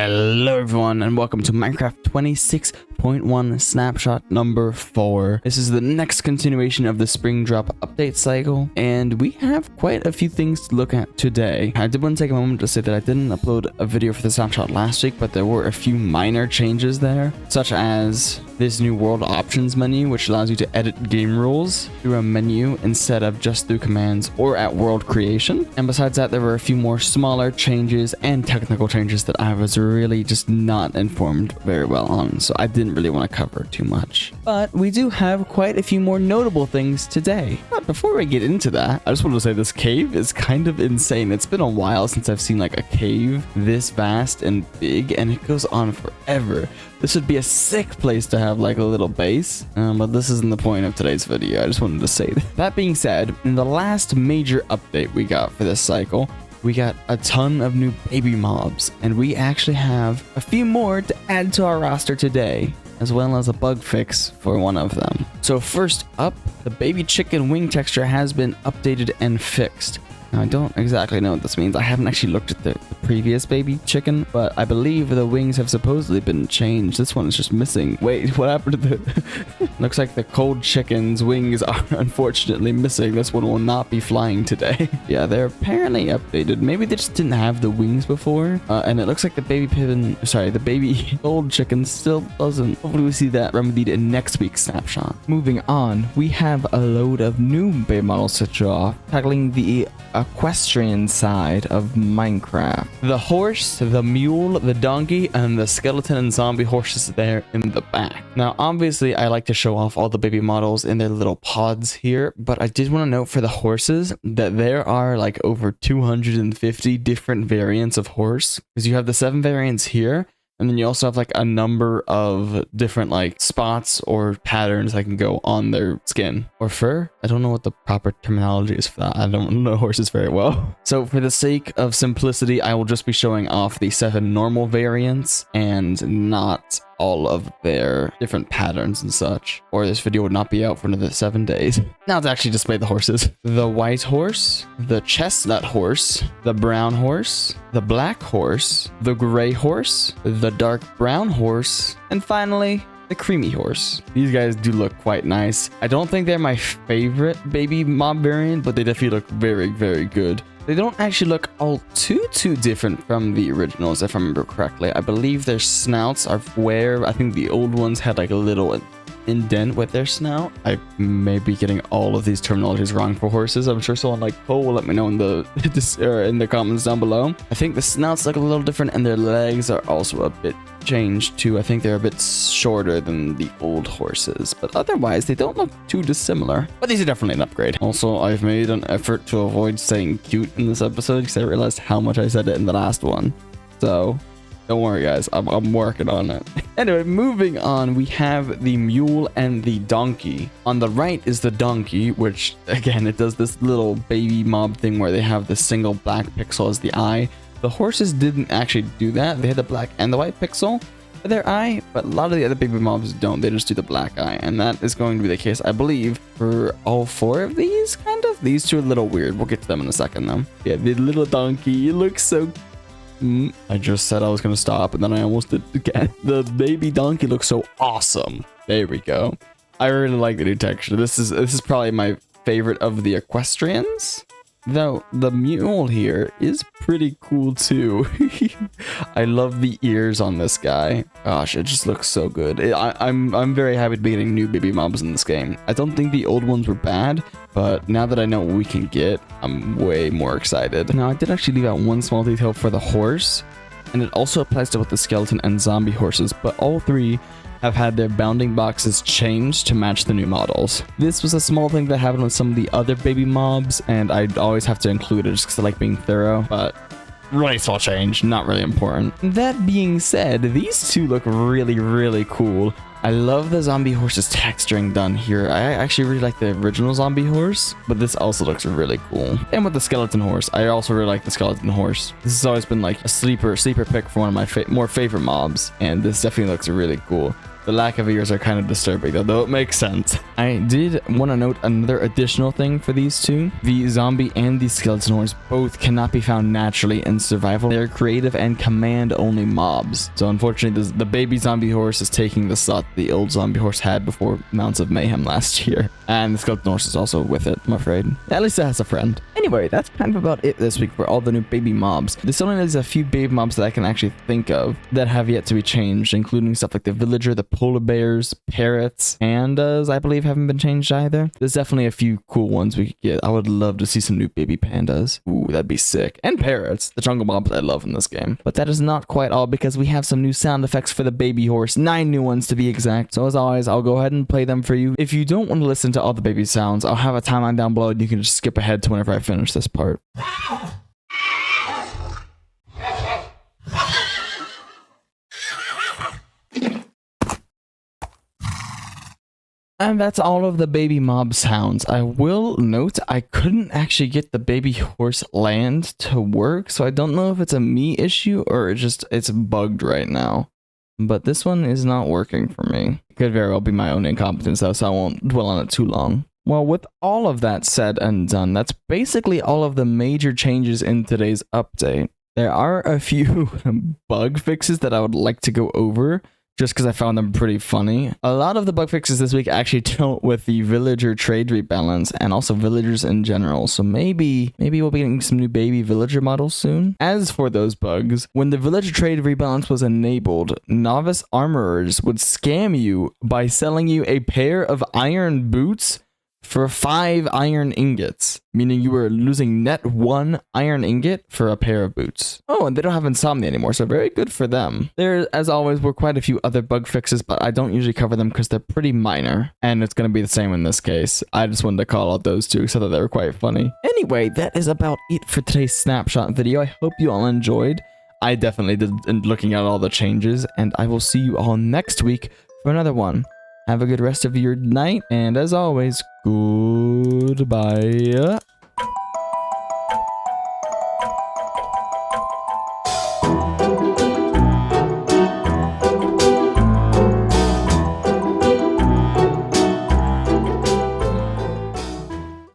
Hello everyone and welcome to Minecraft 26.1 snapshot number 4. This is the next continuation of the spring drop update cycle, and we have quite a few things to look at today. I did want to take a moment to say that I didn't upload a video for the snapshot last week, but there were a few minor changes there, such as this new world options menu, which allows you to edit game rules through a menu instead of just through commands or at world creation. And besides that, there were a few more smaller changes and technical changes that I was really just not informed very well on, so I didn't really want to cover too much. But we do have quite a few more notable things today. But before we get into that, I just want to say this cave is kind of insane. It's been a while since I've seen like a cave this vast and big, and it goes on forever. This would be a sick place to have like a little base, but this isn't the point of today's video. I just wanted to say that. That being said, in the last major update we got for this cycle, we got a ton of new baby mobs, and we actually have a few more to add to our roster today, as well as a bug fix for one of them. So first up, the baby chicken wing texture has been updated and fixed. Now, I don't exactly know what this means. I haven't actually looked at the previous baby chicken, but I believe the wings have supposedly been changed. This one is just missing. Wait, what happened to the... Looks like the cold chicken's wings are unfortunately missing. This one will not be flying today. Yeah, they're apparently updated. Maybe they just didn't have the wings before. And it looks like the the baby cold chicken still doesn't. Hopefully we see that remedied in next week's snapshot. Moving on, we have a load of new baby models to show off, tackling the equestrian side of Minecraft. The horse, the mule, the donkey, and the skeleton and zombie horses there in the back. Now, obviously, I like to show off all the baby models in their little pods here, but I did want to note for the horses that there are like over 250 different variants of horse, because you have the 7 variants here, and then you also have like a number of different like spots or patterns that can go on their skin or fur. I don't know what the proper terminology is for that. I don't know horses very well. So for the sake of simplicity, I will just be showing off the 7 normal variants and not all of their different patterns and such, or this video would not be out for another 7 days. Now to actually display the horses. The white horse, the chestnut horse, the brown horse, the black horse, the gray horse, the dark brown horse, and finally, the creamy horse. These guys do look quite nice. I don't think they're my favorite baby mob variant, but they definitely look very, very good. They don't actually look all too different from the originals, if I remember correctly. I believe their snouts are where I think the old ones had like a little indent with their snout. I may be getting all of these terminologies wrong for horses. I'm sure someone like Cole will let me know in the comments down below. I think the snouts look a little different, and their legs are also a bit changed too. I think they're a bit shorter than the old horses, but otherwise they don't look too dissimilar. But these are definitely an upgrade. Also, I've made an effort to avoid saying cute in this episode because I realized how much I said it in the last one. So don't worry guys, I'm working on it. Anyway, moving on, we have the mule and the donkey. On the right is the donkey, which again, it does this little baby mob thing where they have the single black pixel as the eye. The horses didn't actually do that. They had the black and the white pixel for their eye, but a lot of the other baby mobs don't. They just do the black eye, and that is going to be the case, I believe, for all 4 of these, kind of. These 2 are a little weird. We'll get to them in a second, though. Yeah, the little donkey, it looks so... I just said I was going to stop, and then I almost did again. The baby donkey looks so awesome. There we go. I really like the new texture. This is probably my favorite of the equestrians. Though the mule here is pretty cool too. I love the ears on this guy. Gosh, it just looks so good. I'm very happy to be getting new baby mobs in this game. I don't think the old ones were bad, but now that I know what we can get, I'm way more excited. Now, I did actually leave out one small detail for the horse, and it also applies to both the skeleton and zombie horses, but all 3 have had their bounding boxes changed to match the new models. This was a small thing that happened with some of the other baby mobs, and I'd always have to include it just because I like being thorough, but really small change, not really important. That being said, these 2 look really, really cool. I love the zombie horse's texturing done here. I actually really like the original zombie horse, but this also looks really cool. And with the skeleton horse, I also really like the skeleton horse. This has always been like a sleeper pick for one of my more favorite mobs, and this definitely looks really cool. The lack of ears are kind of disturbing, though it makes sense. I did want to note another additional thing for these two. The zombie and the skeleton horse both cannot be found naturally in survival. They're creative and command only mobs. So unfortunately, the baby zombie horse is taking the slot the old zombie horse had before Mounts of Mayhem last year. And the skeleton horse is also with it, I'm afraid. At least it has a friend. Anyway, that's kind of about it this week for all the new baby mobs. There's only a few baby mobs that I can actually think of that have yet to be changed, including stuff like the villager, the polar bears, parrots, pandas, I believe haven't been changed either. There's definitely a few cool ones we could get. I would love to see some new baby pandas. Ooh, that'd be sick. And parrots, the jungle mobs I love in this game. But that is not quite all, because we have some new sound effects for the baby horse, 9 new ones to be exact. So as always, I'll go ahead and play them for you. If you don't want to listen to all the baby sounds, I'll have a timeline down below and you can just skip ahead to whenever I finish this part. And that's all of the baby mob sounds. I will note I couldn't actually get the baby horse land to work, so I don't know if it's a me issue or it's bugged right now. But this one is not working for me. It could very well be my own incompetence though, so I won't dwell on it too long. Well, with all of that said and done, that's basically all of the major changes in today's update. There are a few bug fixes that I would like to go over, just because I found them pretty funny. A lot of the bug fixes this week actually dealt with the villager trade rebalance and also villagers in general. So maybe we'll be getting some new baby villager models soon. As for those bugs, when the villager trade rebalance was enabled, novice armorers would scam you by selling you a pair of iron boots for 5 iron ingots, meaning you were losing net 1 iron ingot for a pair of boots. Oh, and they don't have insomnia anymore, so very good for them. There, as always, were quite a few other bug fixes, but I don't usually cover them because they're pretty minor, and it's going to be the same in this case. I just wanted to call out those two, so that they were quite funny. Anyway, that is about it for today's snapshot video. I hope you all enjoyed. I definitely did in looking at all the changes, and I will see you all next week for another one. Have a good rest of your night, and as always, goodbye.